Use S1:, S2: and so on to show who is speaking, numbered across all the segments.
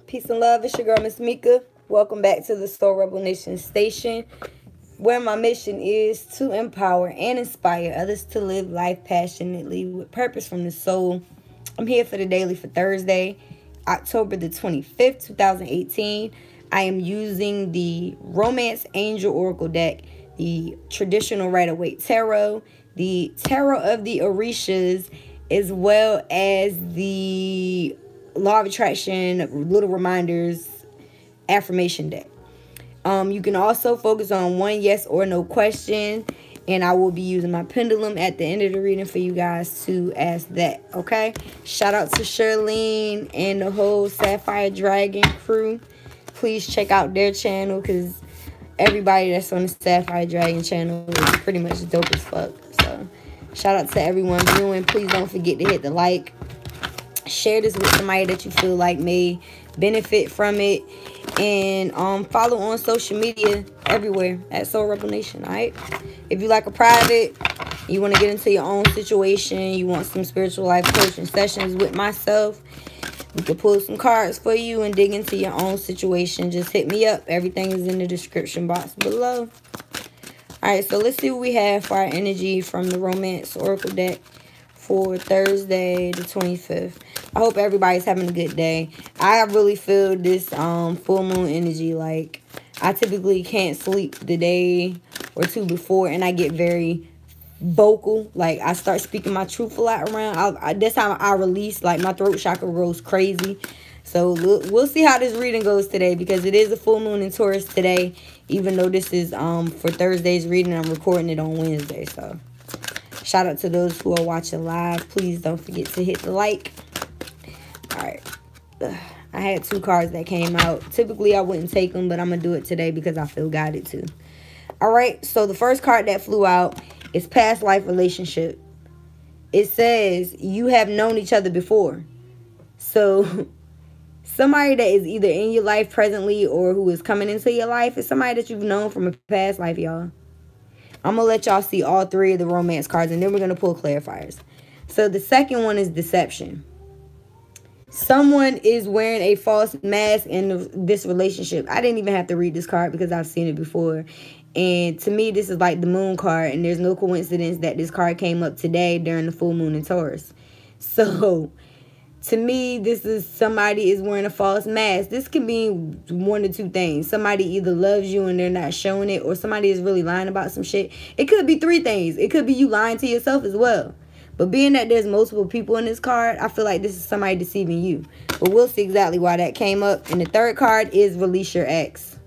S1: Peace and love. It's your girl, Miss Mika. Welcome back to the Soul Rebel Nation station, where my mission is to empower and inspire others to live life passionately with purpose from the soul. I'm here for the daily for Thursday, October the 25th, 2018. I am using the Romance Angel Oracle deck, the traditional Rider-Waite Tarot, the Tarot of the Orishas, as well as the Law of Attraction Little Reminders affirmation deck. You can also focus on one yes or no question, and I will be using my pendulum at the end of the reading for you guys to ask that, okay? Shout out to Charlene and the whole Sapphire Dragon crew. Please check out their channel, because everybody that's on the Sapphire Dragon channel is pretty much dope as fuck. So shout out to everyone viewing. Please don't forget to hit the like. Share this with somebody that you feel like may benefit from it. And follow on social media everywhere at Soul Rebel Nation, alright? If you like a private, you want to get into your own situation, you want some spiritual life coaching sessions with myself, we can pull some cards for you and dig into your own situation. Just hit me up. Everything is in the description box below. Alright, so let's see what we have for our energy from the Romance Oracle deck for Thursday the 25th. I hope everybody's having a good day. I really feel this full moon energy. Like, I typically can't sleep the day or two before, and I get very vocal. Like, I start speaking my truth a lot around. That's how I release. Like, my throat chakra goes crazy. So we'll see how this reading goes today, because it is a full moon in Taurus today. Even though this is for Thursday's reading, I'm recording it on Wednesday. So shout out to those who are watching live. Please don't forget to hit the like. Alright, I had two cards that came out. Typically, I wouldn't take them, but I'm going to do it today because I feel guided to. Alright, so the first card that flew out is Past Life Relationship. It says, you have known each other before. So, somebody that is either in your life presently or who is coming into your life is somebody that you've known from a past life, y'all. I'm going to let y'all see all three of the romance cards, and then we're going to pull clarifiers. So, the second one is Deception. Someone is wearing a false mask in this relationship. I didn't even have to read this card because I've seen it before. And to me, this is like the moon card. And there's no coincidence that this card came up today during the full moon in Taurus. So, to me, this is somebody is wearing a false mask. This can be one of two things. Somebody either loves you and they're not showing it, or somebody is really lying about some shit. It could be three things. It could be you lying to yourself as well. But being that there's multiple people in this card, I feel like this is somebody deceiving you. But we'll see exactly why that came up. And the third card is Release Your Ex.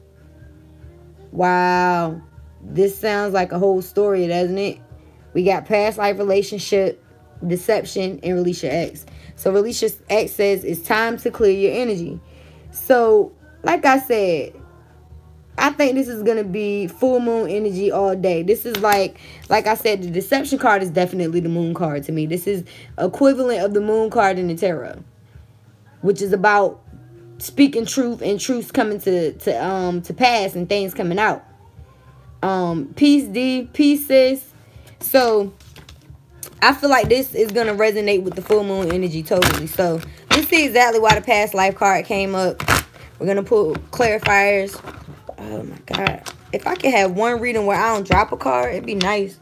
S1: Wow. This sounds like a whole story, doesn't it? We got Past Life Relationship, Deception, and Release Your Ex. So Release Your Ex says it's time to clear your energy. So, like I said, I think this is going to be full moon energy all day. This is like I said, the Deception card is definitely the moon card to me. This is equivalent of the moon card in the tarot, which is about speaking truth and truths coming to pass and things coming out. Peace, D. Peace, sis. So, I feel like this is going to resonate with the full moon energy totally. So, let's see exactly why the past life card came up. We're going to pull clarifiers. Oh my God. If I could have one reading where I don't drop a card, it'd be nice.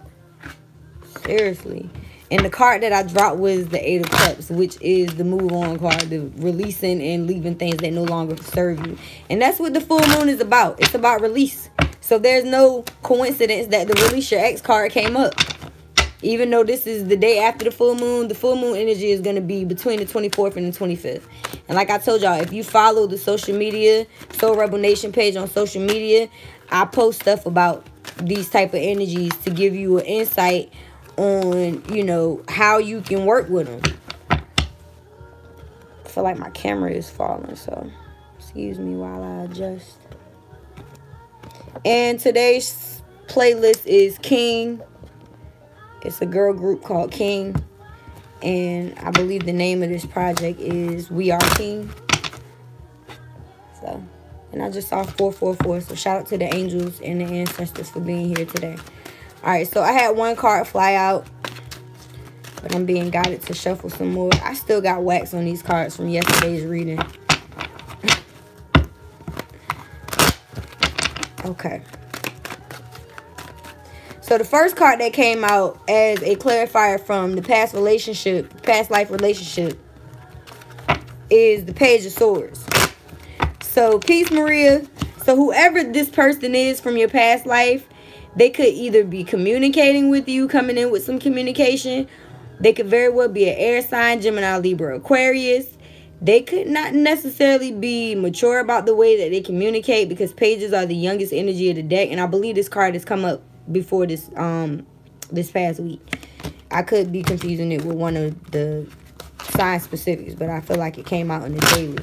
S1: Seriously. And the card that I dropped was the Eight of Cups, which is the move on card, the releasing and leaving things that no longer serve you. And that's what the full moon is about. It's about release. So there's no coincidence that the Release Your Ex card came up. Even though this is the day after the full moon energy is going to be between the 24th and the 25th. And like I told y'all, if you follow the social media, Soul Rebel Nation page on social media, I post stuff about these type of energies to give you an insight on, you know, how you can work with them. I feel like my camera is falling, so excuse me while I adjust. And today's playlist is King. It's a girl group called King. And I believe the name of this project is We Are King. So, and I just saw 444. So shout out to the angels and the ancestors for being here today. Alright, so I had one card fly out. But I'm being guided to shuffle some more. I still got wax on these cards from yesterday's reading. Okay. So the first card that came out as a clarifier from the past life relationship, is the Page of Swords. So, peace, Maria. So, whoever this person is from your past life, they could either be communicating with you, coming in with some communication. They could very well be an air sign, Gemini, Libra, Aquarius. They could not necessarily be mature about the way that they communicate, because pages are the youngest energy of the deck. And I believe this card has come up before this past week. I could be confusing it with one of the sign specifics, but I feel like it came out in the daily.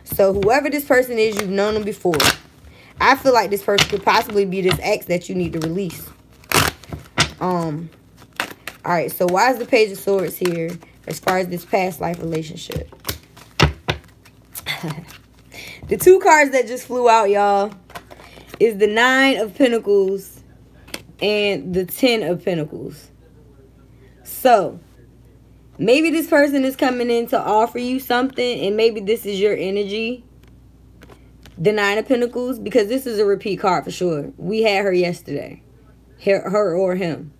S1: So whoever this person is, you've known them before. I feel like this person could possibly be this ex that you need to release. Alright, so why is the Page of Swords here as far as this past life relationship? The two cards that just flew out, y'all, is the Nine of Pentacles and the Ten of Pentacles. So, maybe this person is coming in to offer you something, and maybe this is your energy. The Nine of Pentacles, because this is a repeat card for sure. We had her yesterday. Her or him.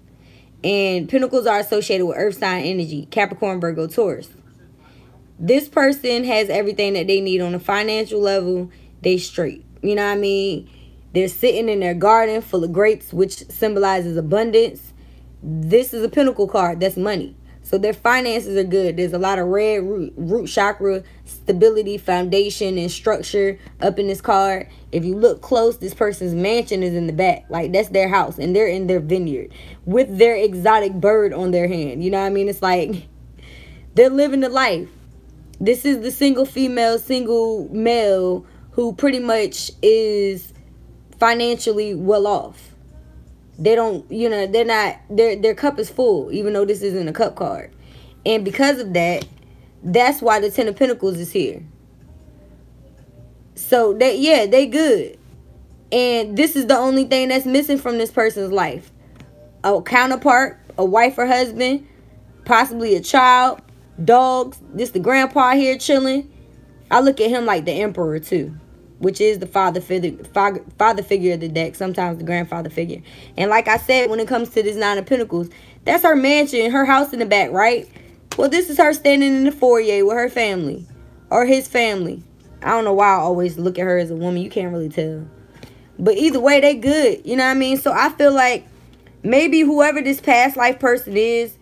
S1: And Pentacles are associated with Earth sign energy. Capricorn, Virgo, Taurus. This person has everything that they need on a financial level. They straight. You know what I mean? They're sitting in their garden full of grapes, which symbolizes abundance. This is a Pentacle card. That's money. So their finances are good. There's a lot of red root chakra, stability, foundation, and structure up in this card. If you look close, this person's mansion is in the back. Like, that's their house. And they're in their vineyard with their exotic bird on their hand. You know what I mean? It's like they're living the life. This is the single female, single male who pretty much is financially well off. They don't, you know, they're not, their cup is full, even though this isn't a cup card. And because of that, that's why the Ten of Pentacles is here. So, yeah, they good. And this is the only thing that's missing from this person's life. A counterpart, a wife or husband, possibly a child, dogs. This the grandpa here chilling. I look at him like the emperor too, which is the father figure of the deck, sometimes the grandfather figure. And like I said, when it comes to this Nine of Pentacles, that's her mansion, her house in the back, right? Well, this is her standing in the foyer with her family, or his family. I don't know why I always look at her as a woman. You can't really tell. But either way, they good. You know what I mean? So I feel like maybe whoever this past life person is,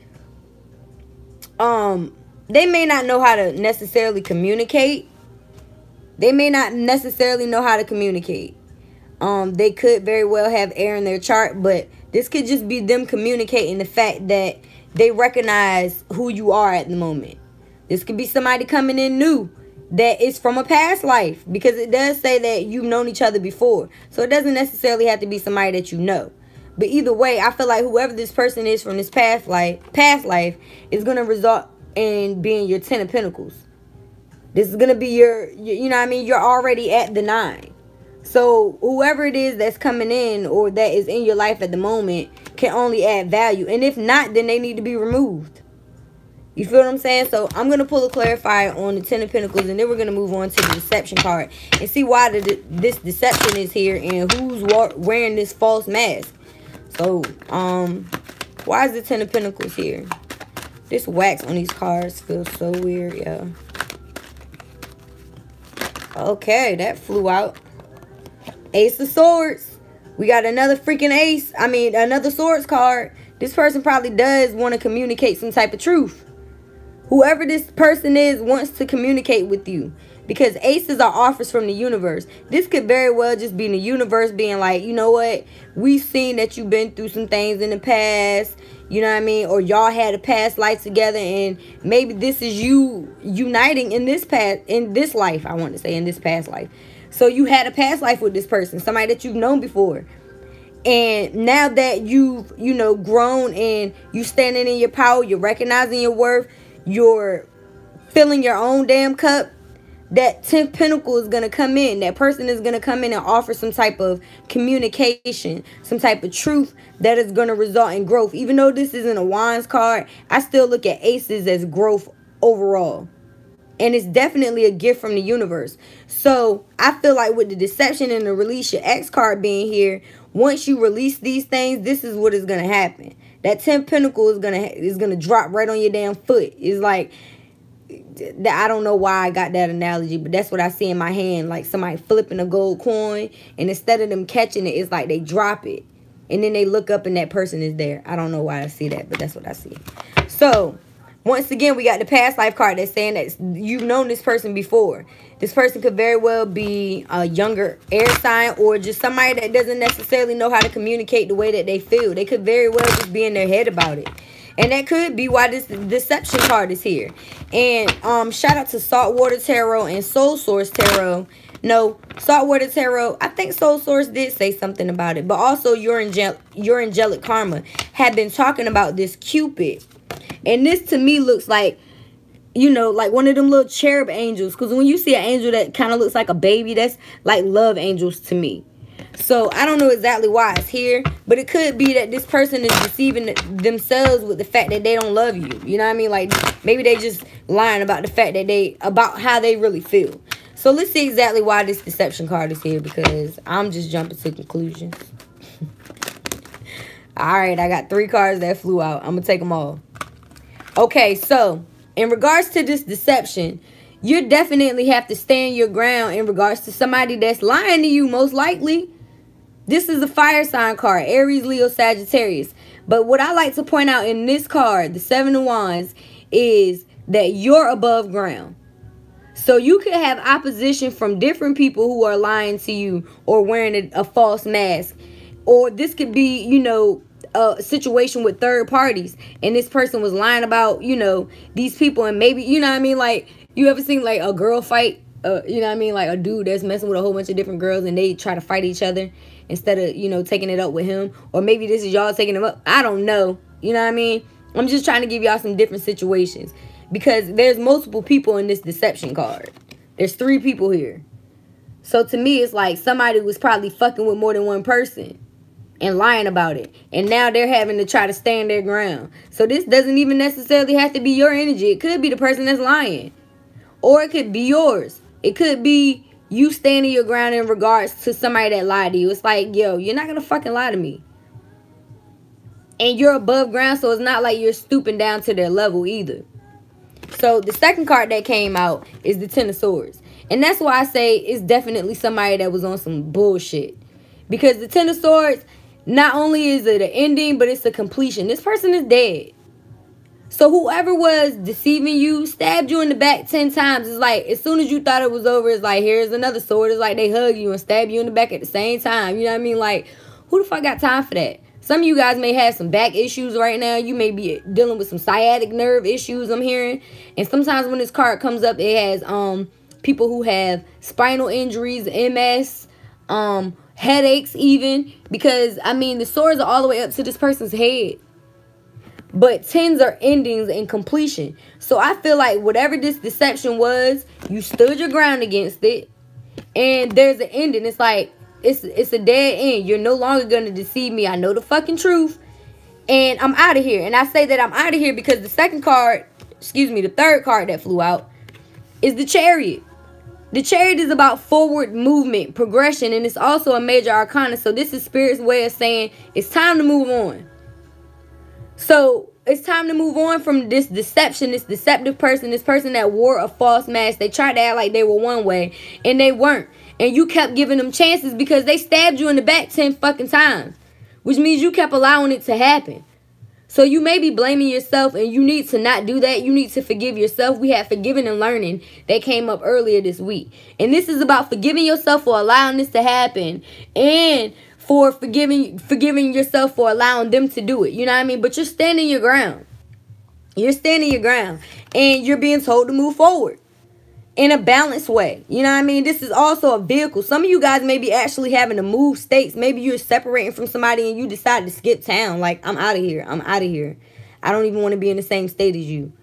S1: they may not know how to necessarily communicate. They may not necessarily know how to communicate. They could very well have air in their chart, but this could just be them communicating the fact that they recognize who you are at the moment. This could be somebody coming in new that is from a past life, because it does say that you've known each other before. So it doesn't necessarily have to be somebody that you know. But either way, I feel like whoever this person is from this past life is going to result in being your Ten of Pentacles. This is going to be your, you know what I mean? You're already at the 9. So whoever it is that's coming in or that is in your life at the moment can only add value. And if not, then they need to be removed. You feel what I'm saying? So I'm going to pull a clarifier on the Ten of Pentacles, and then we're going to move on to the Deception card and see why this deception is here and who's wearing this false mask. So, why is the Ten of Pentacles here? This wax on these cards feels so weird, yeah. Okay, that flew out. Ace of Swords. We got another freaking ace. I mean, another swords card. This person probably does want to communicate some type of truth. Whoever this person is wants to communicate with you, because aces are offers from the universe. This could very well just be the universe being like, you know what? We've seen that you've been through some things in the past. You know what I mean? Or y'all had a past life together, and maybe this is you uniting in this life. I want to say in this past life. So you had a past life with this person, somebody that you've known before. And now that you've, you know, grown and you standing in your power, you're recognizing your worth, you're filling your own damn cup, that 10 Pentacles is going to come in. That person is going to come in and offer some type of communication, some type of truth that is going to result in growth. Even though this isn't a Wands card, I still look at aces as growth overall. And it's definitely a gift from the universe. So I feel like with the deception and the release your ex card being here, once you release these things, this is what is going to happen. That 10 Pentacle is gonna drop right on your damn foot. It's like, I don't know why I got that analogy, but that's what I see in my hand. Like somebody flipping a gold coin, and instead of them catching it, it's like they drop it. And then they look up and that person is there. I don't know why I see that, but that's what I see. So, once again, we got the past life card that's saying that you've known this person before. This person could very well be a younger air sign or just somebody that doesn't necessarily know how to communicate the way that they feel. They could very well just be in their head about it. And that could be why this deception card is here. And shout out to Saltwater Tarot and Soul Source Tarot. No, Saltwater Tarot, I think Soul Source did say something about it. But also your angelic karma had been talking about this Cupid. And this to me looks like, you know, like one of them little cherub angels. Because when you see an angel that kind of looks like a baby, that's like love angels to me. So I don't know exactly why it's here, but it could be that this person is deceiving themselves with the fact that they don't love you. You know what I mean? Like maybe they just lying about the fact that about how they really feel. So let's see exactly why this deception card is here, because I'm just jumping to conclusions. All right, I got 3 cards that flew out. I'm going to take them all. Okay, so in regards to this deception, you definitely have to stand your ground in regards to somebody that's lying to you, most likely. This is a fire sign card, Aries, Leo, Sagittarius. But what I like to point out in this card, the 7 of Wands, is that you're above ground. So you could have opposition from different people who are lying to you or wearing a false mask. Or this could be, you know, a situation with third parties. And this person was lying about, you know, these people. And maybe, you know what I mean? Like, you ever seen like a girl fight? You know what I mean? Like a dude that's messing with a whole bunch of different girls and they try to fight each other instead of, you know, taking it up with him. Or maybe this is y'all taking him up. I don't know. You know what I mean? I'm just trying to give y'all some different situations. Because there's multiple people in this deception card. There's 3 people here. So to me, it's like somebody was probably fucking with more than one person and lying about it. And now they're having to try to stand their ground. So this doesn't even necessarily have to be your energy. It could be the person that's lying. Or it could be yours. It could be you standing your ground in regards to somebody that lied to you. It's like, yo, you're not going to fucking lie to me. And you're above ground, so it's not like you're stooping down to their level either. So the second card that came out is the 10 of Swords. And that's why I say it's definitely somebody that was on some bullshit. Because the 10 of Swords, not only is it an ending, but it's a completion. This person is dead. So whoever was deceiving you, stabbed you in the back 10 times. It's like, as soon as you thought it was over, it's like, here's another sword. It's like they hug you and stab you in the back at the same time. You know what I mean? Like, who the fuck got time for that? Some of you guys may have some back issues right now. You may be dealing with some sciatic nerve issues, I'm hearing. And sometimes when this card comes up, it has people who have spinal injuries, MS, headaches even. Because, I mean, the swords are all the way up to this person's head. But 10s are endings and completion. So I feel like whatever this deception was, you stood your ground against it. And there's an ending. It's like, it's a dead end. You're no longer going to deceive me. I know the fucking truth. And I'm out of here. And I say that I'm out of here because the second card, the third card that flew out is the Chariot. The Chariot is about forward movement, progression, and it's also a major arcana. So this is Spirit's way of saying it's time to move on. So it's time to move on from this deception, this deceptive person, this person that wore a false mask. They tried to act like they were one way, and they weren't. And you kept giving them chances because they stabbed you in the back 10 fucking times. Which means you kept allowing it to happen. So you may be blaming yourself, and you need to not do that. You need to forgive yourself. We had forgiving and learning that came up earlier this week. And this is about forgiving yourself for allowing this to happen. And for forgiving yourself for allowing them to do it. You know what I mean? But you're standing your ground. You're standing your ground. And you're being told to move forward in a balanced way. You know what I mean? This is also a vehicle. Some of you guys may be actually having to move states. Maybe you're separating from somebody and you decide to skip town. Like, I'm out of here. I'm out of here. I don't even want to be in the same state as you.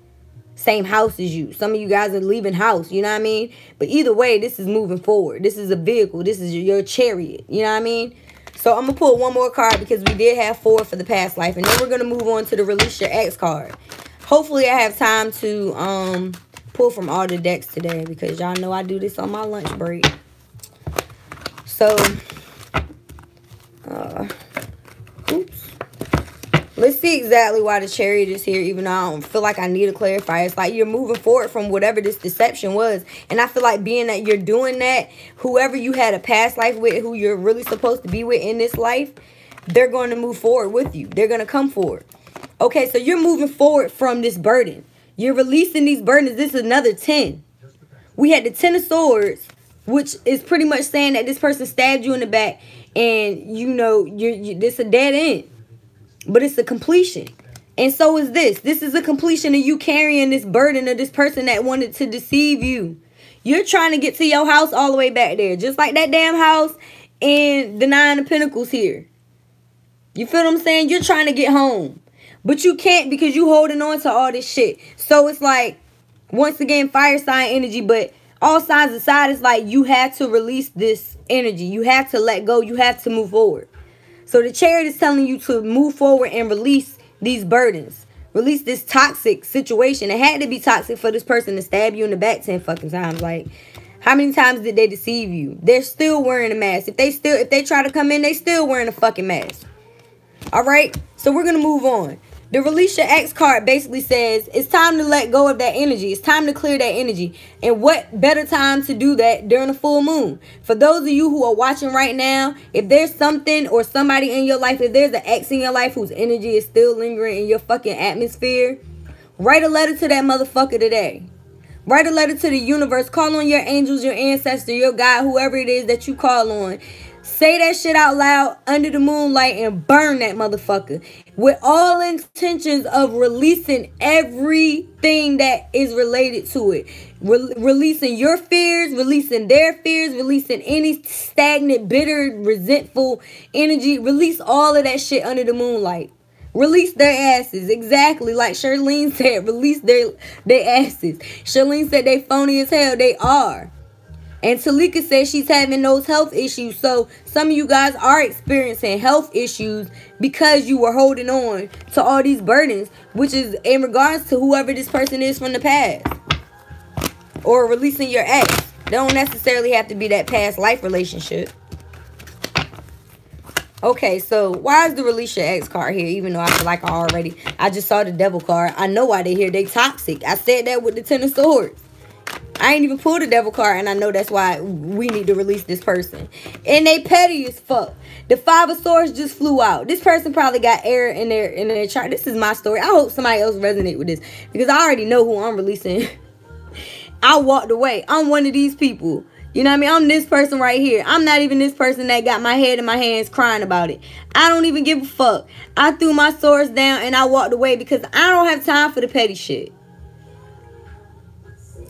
S1: Same house as you. Some of you guys are leaving house. You know what I mean? But either way, this is moving forward. This is a vehicle. This is your chariot. You know what I mean? So I'm going to pull one more card because we did have 4 for the past life. And then we're going to move on to the Release Your Ex card. Hopefully I have time to pull from all the decks today because y'all know I do this on my lunch break. So, oops. Let's see exactly why the Chariot is here, even though I don't feel like I need to clarify. It's like you're moving forward from whatever this deception was. And I feel like being that you're doing that, whoever you had a past life with, who you're really supposed to be with in this life, they're going to move forward with you. They're going to come forward. Okay, so you're moving forward from this burden. You're releasing these burdens. This is another 10. We had the 10 of Swords, which is pretty much saying that this person stabbed you in the back. And, you know, this a dead end. But it's a completion. And so is this. This is a completion of you carrying this burden of this person that wanted to deceive you. You're trying to get to your house all the way back there. Just like that damn house and the 9 of Pentacles here. You feel what I'm saying? You're trying to get home. But you can't because you holding on to all this shit. So it's like, once again, fire sign energy. But all signs aside, it's like you have to release this energy. You have to let go. You have to move forward. So the Chariot is telling you to move forward and release these burdens. Release this toxic situation. It had to be toxic for this person to stab you in the back 10 fucking times. Like, how many times did they deceive you? They're still wearing a mask. If they try to come in, they still wearing a fucking mask. All right? So we're going to move on. The Release Your Ex card basically says it's time to let go of that energy. It's time to clear that energy. And what better time to do that during a full moon? For those of you who are watching right now, if there's something or somebody in your life, if there's an ex in your life whose energy is still lingering in your fucking atmosphere, write a letter to that motherfucker today. Write a letter to the universe. Call on your angels, your ancestor, your God, whoever it is that you call on. Say that shit out loud under the moonlight and burn that motherfucker. With all intentions of releasing everything that is related to it. Releasing your fears, releasing their fears, releasing any stagnant, bitter, resentful energy. Release all of that shit under the moonlight. Release their asses. Exactly like Charlene said. Release their asses. Charlene said they phony as hell. They are. And Talika says she's having those health issues. So some of you guys are experiencing health issues because you were holding on to all these burdens, which is in regards to whoever this person is from the past. Or releasing your ex. They don't necessarily have to be that past life relationship. Okay, so why is the Release Your Ex card here? Even though I feel like I just saw the Devil card. I know why they're here. They toxic. I said that with the 10 of Swords. I ain't even pulled a Devil card, and I know that's why we need to release this person. And they petty as fuck. The 5 of Swords just flew out. This person probably got error in their chart. This is my story. I hope somebody else resonate with this because I already know who I'm releasing. I walked away. I'm one of these people. You know what I mean? I'm this person right here. I'm not even this person that got my head in my hands crying about it. I don't even give a fuck. I threw my swords down and I walked away because I don't have time for the petty shit.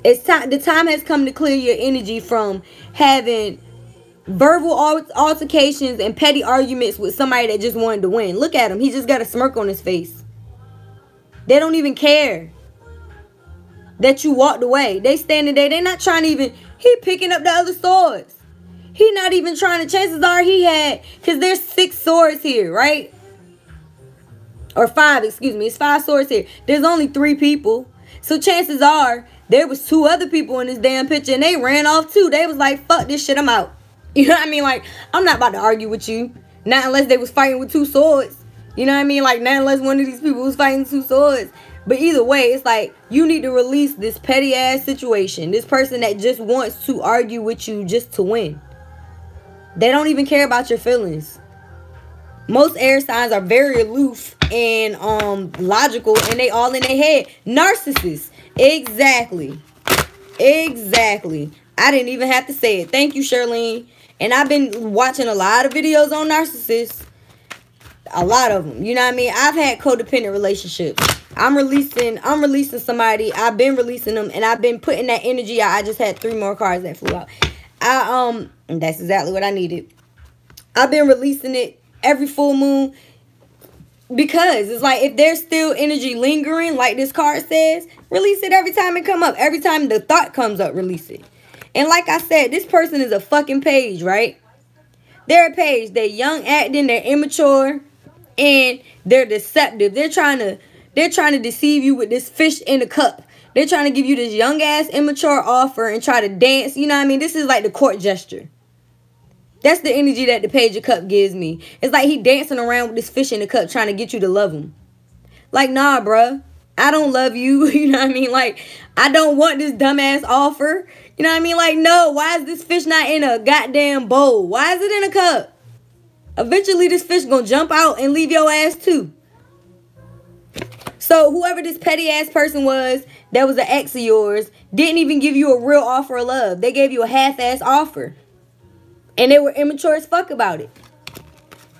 S1: It's time. The time has come to clear your energy from having verbal altercations and petty arguments with somebody that just wanted to win. Look at him. He just got a smirk on his face. They don't even care that you walked away. They standing there. They're not trying to even... He picking up the other swords. He not even trying to... Chances are he had... Because there's 6 swords here, right? Or 5, excuse me. It's 5 swords here. There's only 3 people. So chances are... There was 2 other people in this damn picture and they ran off too. They was like, fuck this shit, I'm out. You know what I mean? Like, I'm not about to argue with you. Not unless they was fighting with 2 swords. You know what I mean? Like, not unless one of these people was fighting 2 swords. But either way, it's like, you need to release this petty ass situation. This person that just wants to argue with you just to win. They don't even care about your feelings. Most air signs are very aloof and logical and they all in their head. Narcissists. Exactly. Exactly. I didn't even have to say it. Thank you, Charlene. And I've been watching a lot of videos on narcissists. A lot of them. You know what I mean? I've had codependent relationships. I'm releasing somebody. I've been releasing them and I've been putting that energy out. I just had 3 more cards that flew out. And that's exactly what I needed. I've been releasing it every full moon. Because it's like if there's still energy lingering, like this card says, release it every time it come up. Every time the thought comes up, release it. And like I said, this person is a fucking page, right? They're a page. They're young acting, they're immature, and they're deceptive. They're trying to deceive you with this fish in a cup. They're trying to give you this young ass immature offer and try to dance. You know what I mean? This is like the court gesture. That's the energy that the Page of Cups gives me. It's like he dancing around with this fish in the cup trying to get you to love him. Like, nah, bruh. I don't love you. You know what I mean? Like, I don't want this dumbass offer. You know what I mean? Like, no, why is this fish not in a goddamn bowl? Why is it in a cup? Eventually, this fish gonna jump out and leave your ass too. So, whoever this petty-ass person was that was an ex of yours didn't even give you a real offer of love. They gave you a half-ass offer. And they were immature as fuck about it.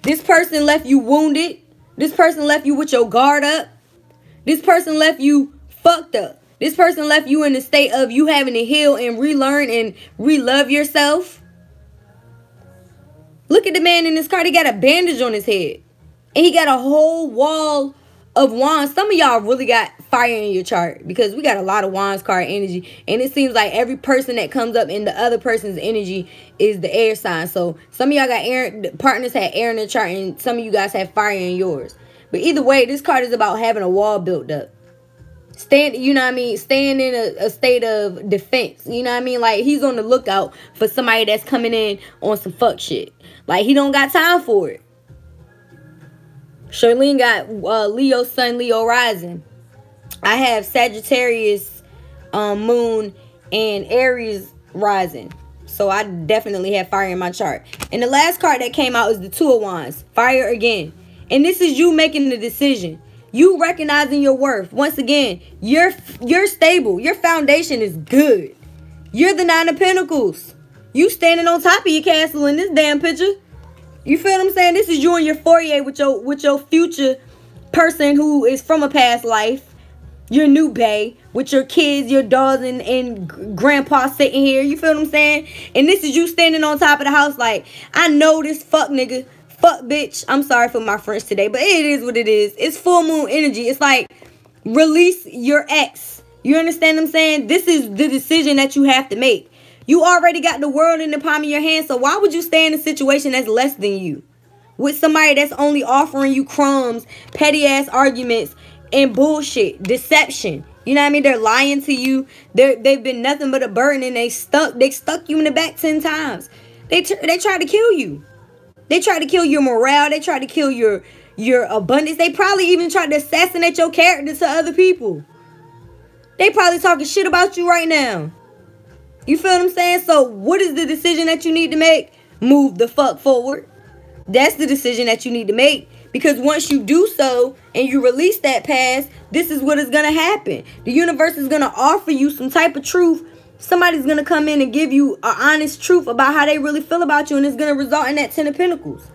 S1: This person left you wounded. This person left you with your guard up. This person left you fucked up. This person left you in the state of you having to heal and relearn and re-love yourself. Look at the man in this card. He got a bandage on his head. And he got a whole wall of wands. Some of y'all really got fire in your chart because we got a lot of wands card energy. And it seems like every person that comes up in the other person's energy is the air sign. So some of y'all got air, partners had air in their chart, and some of you guys have fire in yours. But either way, this card is about having a wall built up. You know what I mean? Staying in a state of defense. You know what I mean? Like, he's on the lookout for somebody that's coming in on some fuck shit. Like, he don't got time for it. Charlene got Leo Sun, Leo Rising. I have Sagittarius Moon and Aries Rising. So I definitely have fire in my chart. And the last card that came out is the Two of Wands. Fire again. And this is you making the decision. You recognizing your worth. Once again, you're stable. Your foundation is good. You're the Nine of Pentacles. You standing on top of your castle in this damn picture. You feel what I'm saying? This is you and your foyer with your future person who is from a past life. Your new bae with your kids, your dogs, and grandpa sitting here. You feel what I'm saying? And this is you standing on top of the house like, I know this fuck nigga. Fuck bitch. I'm sorry for my French today, but it is what it is. It's full moon energy. It's like, release your ex. You understand what I'm saying? This is the decision that you have to make. You already got the world in the palm of your hand, so why would you stay in a situation that's less than you? With somebody that's only offering you crumbs, petty ass arguments, and bullshit, deception. You know what I mean? They're lying to you. They've been nothing but a burden, and they stuck you in the back 10 times. They tried to kill you. They tried to kill your morale. They tried to kill your abundance. They probably even tried to assassinate your character to other people. They probably talking shit about you right now. You feel what I'm saying? So what is the decision that you need to make? Move the fuck forward. That's the decision that you need to make. Because once you do so and you release that past, this is what is going to happen. The universe is going to offer you some type of truth. Somebody's going to come in and give you an honest truth about how they really feel about you. And it's going to result in that 10 of Pentacles.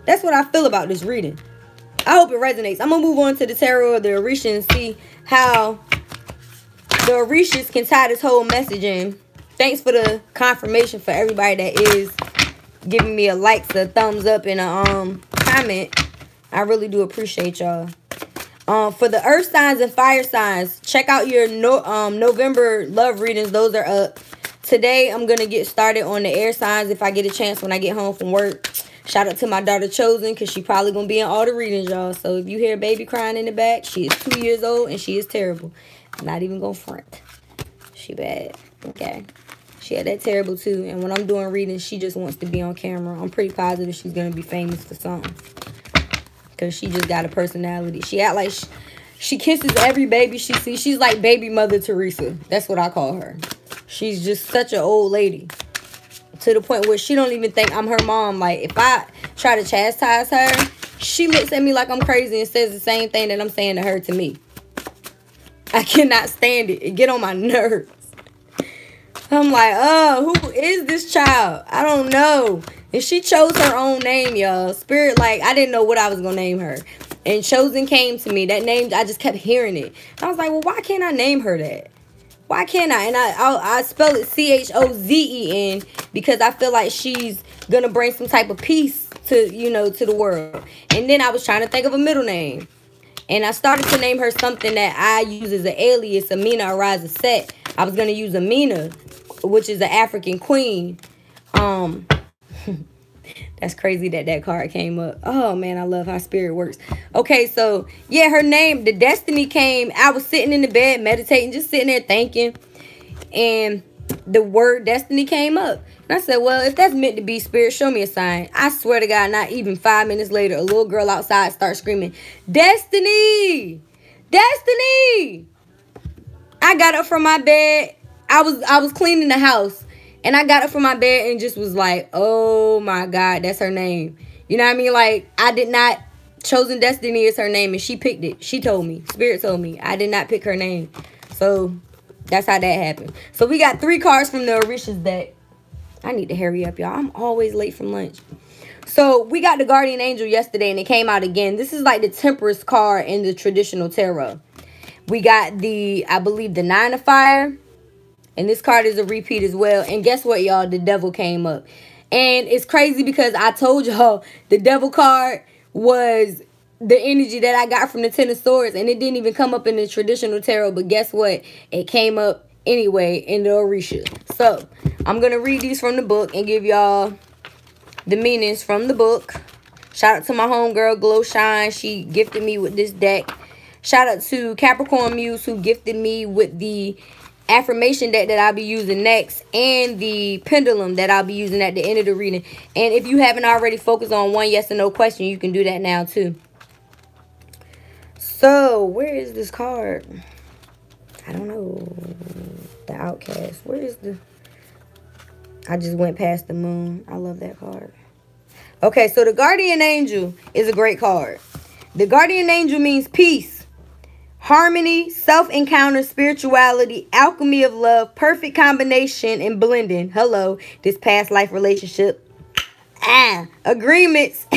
S1: That's what I feel about this reading. I hope it resonates. I'm going to move on to the tarot of the Orisha and see how the Orishas can tie this whole message in. Thanks for the confirmation for everybody that is giving me a like, a thumbs up, and a comment. I really do appreciate y'all. For the earth signs and fire signs, check out your November love readings. Those are up. Today, I'm going to get started on the air signs if I get a chance when I get home from work. Shout out to my daughter Chosen because she probably going to be in all the readings, y'all. So if you hear baby crying in the back, she is 2 years old and she is terrible. I'm not even going to front. She bad. Okay. She had that terrible too. And when I'm doing readings, she just wants to be on camera. I'm pretty positive she's going to be famous for something. Because she just got a personality. She act like she kisses every baby she sees. She's like baby Mother Teresa. That's what I call her. She's just such an old lady. To the point where she don't even think I'm her mom. Like, if I try to chastise her, she looks at me like I'm crazy and says the same thing that I'm saying to her to me. I cannot stand it. It get on my nerves. I'm like, oh, who is this child? I don't know. And she chose her own name, y'all. Spirit, like, I didn't know what I was going to name her. And Chosen came to me. That name, I just kept hearing it. I was like, well, why can't I name her that? Why can't I? And I spell it C-H-O-Z-E-N because I feel like she's going to bring some type of peace to, you know, to the world. And then I was trying to think of a middle name. And I started to name her something that I use as an alias, Amina Araza Set. I was going to use Amina, which is an African queen. That's crazy that that card came up. Oh, man, I love how spirit works. Okay, so, yeah, her name, the Destiny came. I was sitting in the bed, meditating, just sitting there thinking. And the word Destiny came up. And I said, well, if that's meant to be, spirit, show me a sign. I swear to God, not even 5 minutes later, a little girl outside starts screaming, Destiny! Destiny! I got up from my bed. I was cleaning the house. And I got up from my bed and just was like, oh my God, that's her name. You know what I mean? Like, I did not, Chosen Destiny is her name, and she picked it. She told me. Spirit told me. I did not pick her name. So, that's how that happened. So, we got 3 cards from the Orishas deck. I need to hurry up, y'all. I'm always late from lunch. So, we got the Guardian Angel yesterday, and it came out again. This is like the Temperance card in the traditional tarot. We got the, I believe, the 9 of Fire. And this card is a repeat as well. And guess what, y'all? The Devil came up. And it's crazy because I told y'all the Devil card was the energy that I got from the 10 of Swords. And it didn't even come up in the traditional tarot. But guess what? It came up anyway in the Orisha. So, I'm going to read these from the book and give y'all the meanings from the book. Shout out to my homegirl, Glow Shine. She gifted me with this deck. Shout out to Capricorn Muse, who gifted me with the affirmation deck that I'll be using next, and the pendulum that I'll be using at the end of the reading. And if you haven't already focused on one yes or no question, you can do that now too. So, where is this card? I don't know. The Outcast. Where is the... I just went past the Moon. I love that card. Okay, so the Guardian Angel is a great card. The Guardian Angel means peace, harmony, self-encounter, spirituality, alchemy of love, perfect combination and blending. Hello, this past life relationship. Agreements,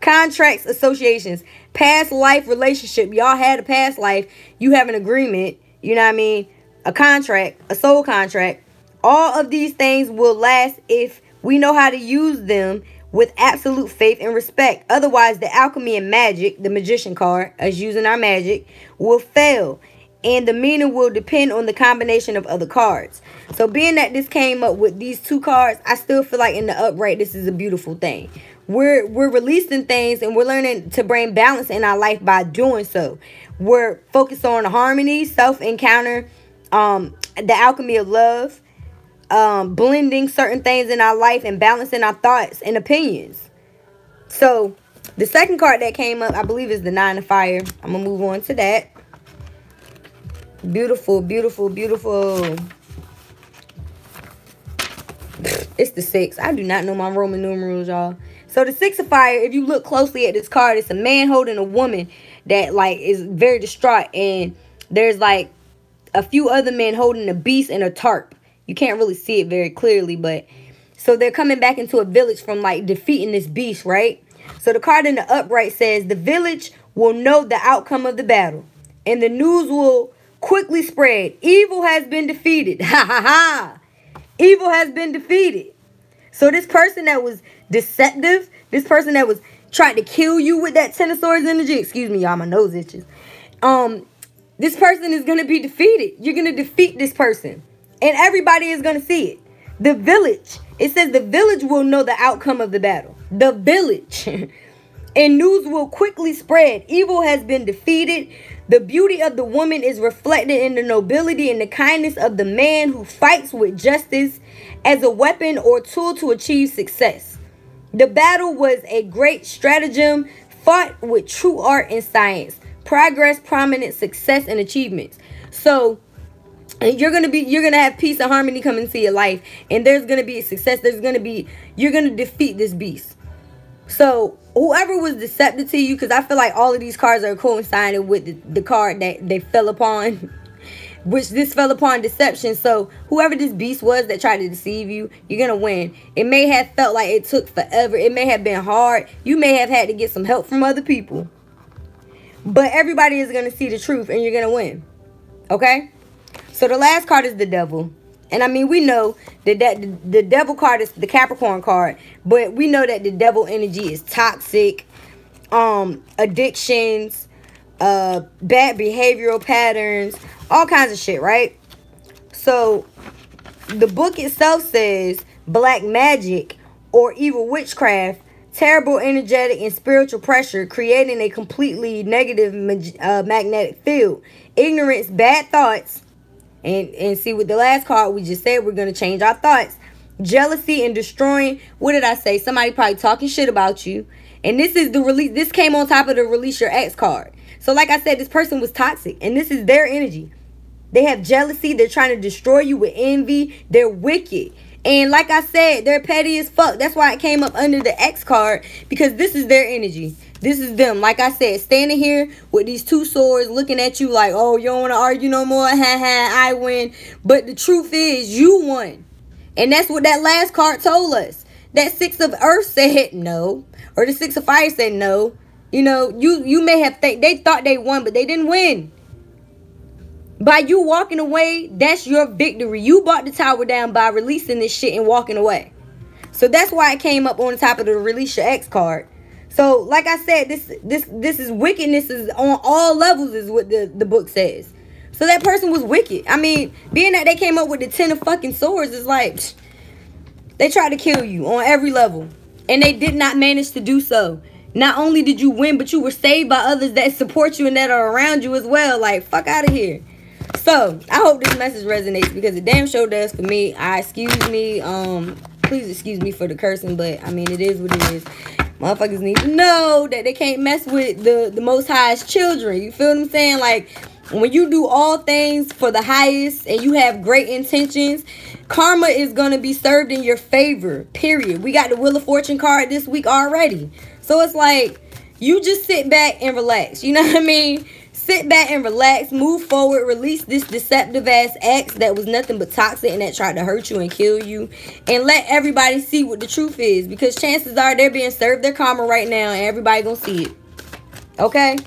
S1: contracts, associations. Past life relationship. Y'all had a past life. You have an agreement. You know what I mean? A contract, a soul contract. All of these things will last if we know how to use them with absolute faith and respect. Otherwise, the alchemy and magic, the magician card, as using our magic, will fail. And the meaning will depend on the combination of other cards. So being that this came up with these 2 cards, I still feel like in the upright, this is a beautiful thing. We're releasing things and we're learning to bring balance in our life by doing so. We're focused on harmony, self-encounter, the alchemy of love, blending certain things in our life and balancing our thoughts and opinions. So, the second card that came up, I believe, is the 9 of Fire. I'm going to move on to that. Beautiful, beautiful, beautiful. It's the 6. I do not know my Roman numerals, y'all. So, the 6 of Fire, if you look closely at this card, it's a man holding a woman that, like, is very distraught. And there's, like, a few other men holding a beast and a tarp. You can't really see it very clearly, but... So they're coming back into a village from, like, defeating this beast, right? So the card in the upright says, the village will know the outcome of the battle, and the news will quickly spread. Evil has been defeated. Ha, ha, ha. Evil has been defeated. So this person that was deceptive, this person that was trying to kill you with that 10 of Swords energy, excuse me, y'all, my nose itches. This person is going to be defeated. You're going to defeat this person. And everybody is going to see it. The village. It says the village will know the outcome of the battle. The village. And news will quickly spread. Evil has been defeated. The beauty of the woman is reflected in the nobility and the kindness of the man who fights with justice as a weapon or tool to achieve success. The battle was a great stratagem fought with true art and science. Progress, prominence, success, and achievements. So you're gonna have peace and harmony come into your life, and there's gonna be a success. You're gonna defeat this beast. So whoever was deceptive to you, because I feel like all of these cards are coinciding with the card that they fell upon, which this fell upon deception. So whoever this beast was that tried to deceive you, you're gonna win. It may have felt like it took forever. It may have been hard. You may have had to get some help from other people. But everybody is gonna see the truth, and you're gonna win. Okay? So the last card is the Devil. And I mean, we know that the Devil card is the Capricorn card. But we know that the Devil energy is toxic, addictions, bad behavioral patterns, all kinds of shit, right? So the book itself says black magic or evil witchcraft, terrible energetic and spiritual pressure, creating a completely negative magnetic field, ignorance, bad thoughts, and see with the last card we just said, we're going to change our thoughts, jealousy and destroying. What did I say? Somebody probably talking shit about you. And this is the release. This came on top of the release your ex card. So like I said, this person was toxic, and this is their energy. They have jealousy. They're trying to destroy you with envy. They're wicked. And like I said, they're petty as fuck. That's why it came up under the X card, because this is their energy. This is them. Like I said, standing here with these two swords looking at you like, oh, you don't want to argue no more. Ha ha, I win. But the truth is, you won. And that's what that last card told us. That Six of Earth said no. Or the Six of Fire said no. You know, you may have they thought they won, but they didn't win. By you walking away, that's your victory. You brought the tower down by releasing this shit and walking away. So that's why it came up on the top of the release your ex card. So like I said, this is wickedness is on all levels is what the book says. So that person was wicked. I mean, being that they came up with the 10 of fucking swords is like, they tried to kill you on every level. And they did not manage to do so. Not only did you win, but you were saved by others that support you and that are around you as well. Like, fuck out of here. So, I hope this message resonates, because it damn sure does for me. Please excuse me for the cursing, but I mean, it is what it is. Motherfuckers need to know that they can't mess with the Most High's children. You feel what I'm saying? Like, when you do all things for the highest and you have great intentions, karma is going to be served in your favor, period. We got the Wheel of Fortune card this week already. So it's like, you just sit back and relax. You know what I mean? Sit back and relax, move forward, release this deceptive ass ex that was nothing but toxic and that tried to hurt you and kill you, and let everybody see what the truth is, because chances are they're being served their karma right now and everybody gonna see it. Okay?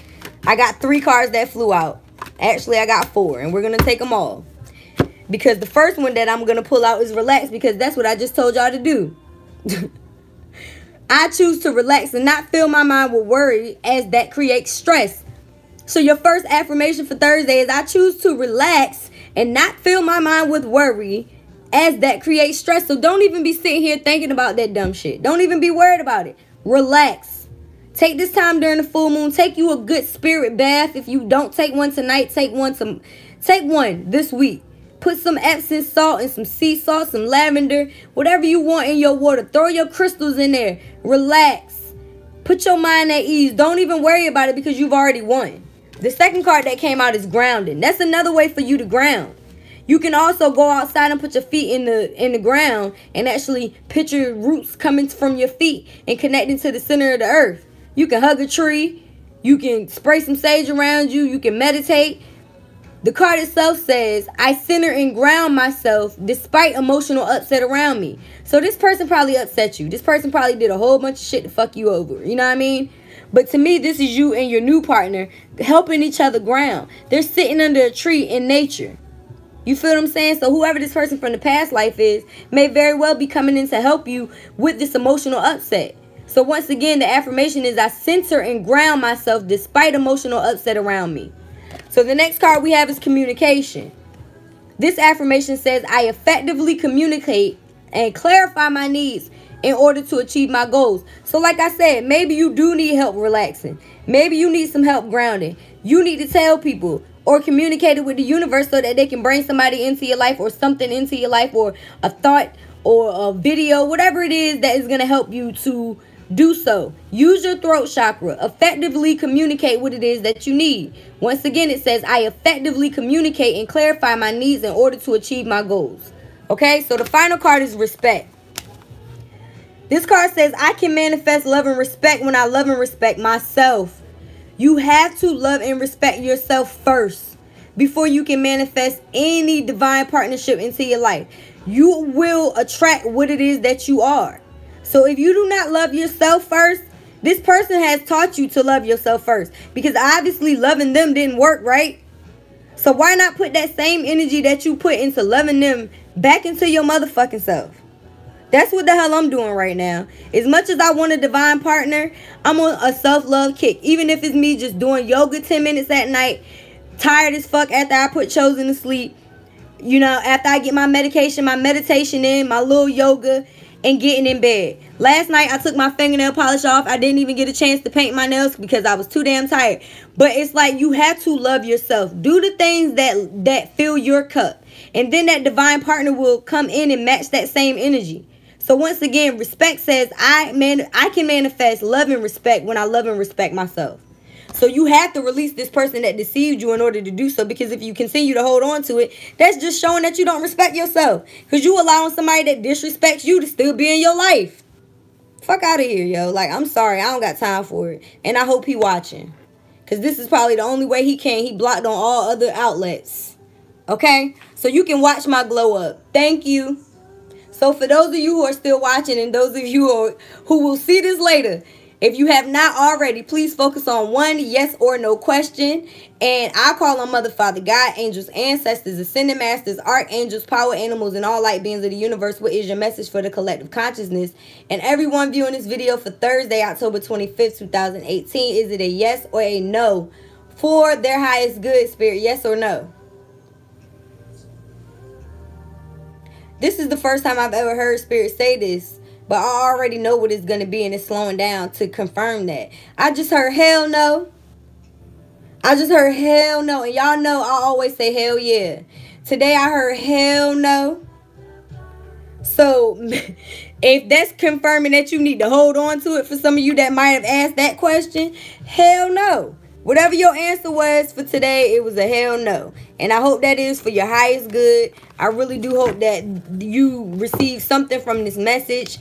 S1: I got 3 cards that flew out. Actually, I got 4, and we're gonna take them all, because the first one that I'm gonna pull out is relax, because that's what I just told y'all to do. I choose to relax and not fill my mind with worry, as that creates stress. So your first affirmation for Thursday is, I choose to relax and not fill my mind with worry, as that creates stress. So don't even be sitting here thinking about that dumb shit. Don't even be worried about it. Relax. Take this time during the full moon. Take you a good spirit bath. If you don't take one tonight, take one this week. Put some Epsom salt and some sea salt, some lavender, whatever you want in your water. Throw your crystals in there. Relax. Put your mind at ease. Don't even worry about it, because you've already won. The second card that came out is grounding. That's another way for you to ground. You can also go outside and put your feet in the ground and actually picture roots coming from your feet and connecting to the center of the earth. You can hug a tree. You can spray some sage around you. You can meditate. The card itself says, I center and ground myself despite emotional upset around me. So this person probably upset you. This person probably did a whole bunch of shit to fuck you over. You know what I mean? But to me, this is you and your new partner helping each other ground. They're sitting under a tree in nature. You feel what I'm saying? So whoever this person from the past life is may very well be coming in to help you with this emotional upset. So once again, the affirmation is, I center and ground myself despite emotional upset around me. So the next card we have is communication. This affirmation says, I effectively communicate and clarify my needs in order to achieve my goals. So like I said, maybe you do need help relaxing. Maybe you need some help grounding. You need to tell people or communicate it with the universe so that they can bring somebody into your life or something into your life, or a thought or a video, whatever it is that is going to help you to do so. Use your throat chakra. Effectively communicate what it is that you need. Once again, it says, I effectively communicate and clarify my needs in order to achieve my goals. Okay, so the final card is respect. This card says, I can manifest love and respect when I love and respect myself. You have to love and respect yourself first before you can manifest any divine partnership into your life. You will attract what it is that you are. So if you do not love yourself first, this person has taught you to love yourself first, because obviously loving them didn't work, right? So why not put that same energy that you put into loving them back into your motherfucking self? That's what the hell I'm doing right now. As much as I want a divine partner, I'm on a self-love kick. Even if it's me just doing yoga 10 minutes at night, tired as fuck after I put Chosen to sleep. You know, after I get my medication, my meditation in, my little yoga, and getting in bed. Last night I took my fingernail polish off. I didn't even get a chance to paint my nails because I was too damn tired. But it's like you have to love yourself. Do the things that fill your cup. And then that divine partner will come in and match that same energy. So once again, respect says I can manifest love and respect when I love and respect myself. So you have to release this person that deceived you in order to do so, because if you continue to hold on to it, that's just showing that you don't respect yourself, because you allowing somebody that disrespects you to still be in your life. Fuck out of here, yo. Like, I'm sorry. I don't got time for it. And I hope he watching, because this is probably the only way he can. He blocked on all other outlets. Okay? So you can watch my glow up. Thank you. So for those of you who are still watching and those of you who will see this later, if you have not already, please focus on one yes or no question. And I call on Mother, Father, God, angels, ancestors, ascended masters, archangels, power animals, and all light beings of the universe. What is your message for the collective consciousness? And everyone viewing this video for Thursday, October 25th, 2018, is it a yes or a no for their highest good, Spirit? Yes or no? This is the first time I've ever heard Spirit say this. But I already know what it's going to be, and it's slowing down to confirm that. I just heard hell no. I just heard hell no. And y'all know I always say hell yeah. Today I heard hell no. So if that's confirming that you need to hold on to it for some of you that might have asked that question, hell no. Whatever your answer was for today, it was a hell no. And I hope that is for your highest good. I really do hope that you receive something from this message.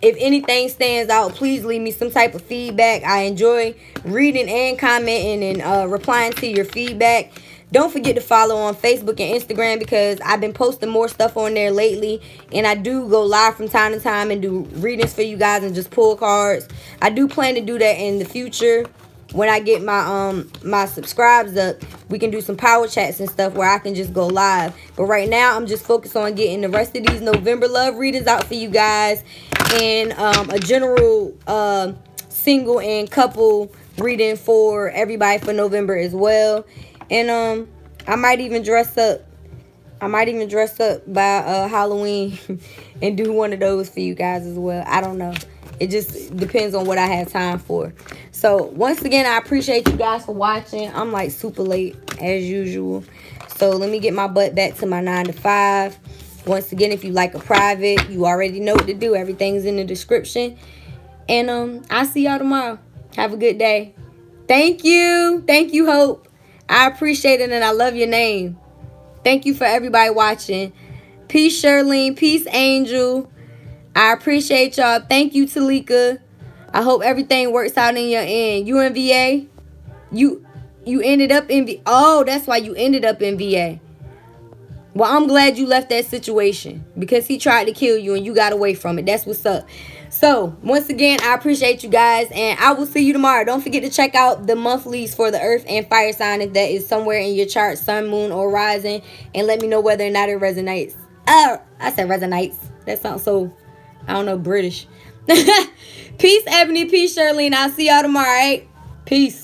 S1: If anything stands out, please leave me some type of feedback. I enjoy reading and commenting and replying to your feedback. Don't forget to follow on Facebook and Instagram, because I've been posting more stuff on there lately. And I do go live from time to time and do readings for you guys and just pull cards. I do plan to do that in the future. When I get my subscribes up, we can do some power chats and stuff where I can just go live. But right now, I'm just focused on getting the rest of these November love readings out for you guys. And a general single and couple reading for everybody for November as well. And I might even dress up. I might even dress up by Halloween and do one of those for you guys as well. I don't know. It just depends on what I have time for. So, once again, I appreciate you guys for watching. I'm like super late as usual. So, let me get my butt back to my 9 to 5. Once again, if you like a private, you already know what to do. Everything's in the description. And I'll see y'all tomorrow. Have a good day. Thank you. Thank you, Hope. I appreciate it, and I love your name. Thank you for everybody watching. Peace, Shirlene. Peace, Angel. I appreciate y'all. Thank you, Talika. I hope everything works out in your end. You in VA? You ended up in VA. Oh, that's why you ended up in VA. Well, I'm glad you left that situation, because he tried to kill you and you got away from it. That's what's up. So, once again, I appreciate you guys, and I will see you tomorrow. Don't forget to check out the monthlies for the earth and fire sign if that is somewhere in your chart, sun, moon, or rising, and let me know whether or not it resonates. Oh, I said resonates. That sounds so, I don't know, British. Peace, Ebony. Peace, Shirlene. I'll see y'all tomorrow, all right? Peace.